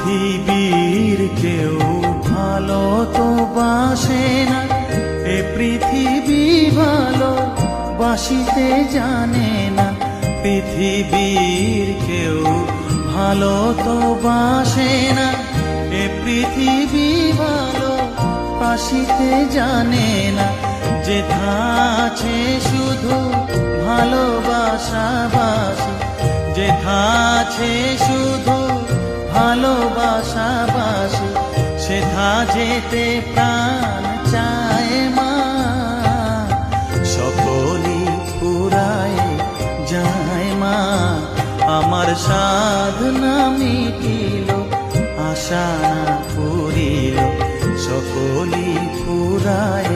পৃথিবীর কেউ ভালো তো বাসে না, এ পৃথিবী ভালো বাসিতে জানে না। পৃথিবীর কেউ ভালো তো বাসে না, এ পৃথিবী ভালো বাসিতে জানে না। যেথা আছে শুধু ভালোবাসা বাসি, যেথা আছে শুধু ভালোবাসা বাসি, সেথা যেতে প্রাণ চায় মা। সকলই ফুরায় যায় মা, আমার সাধনা মিটিল, আশা না পুরিল। সকলই ফুরায়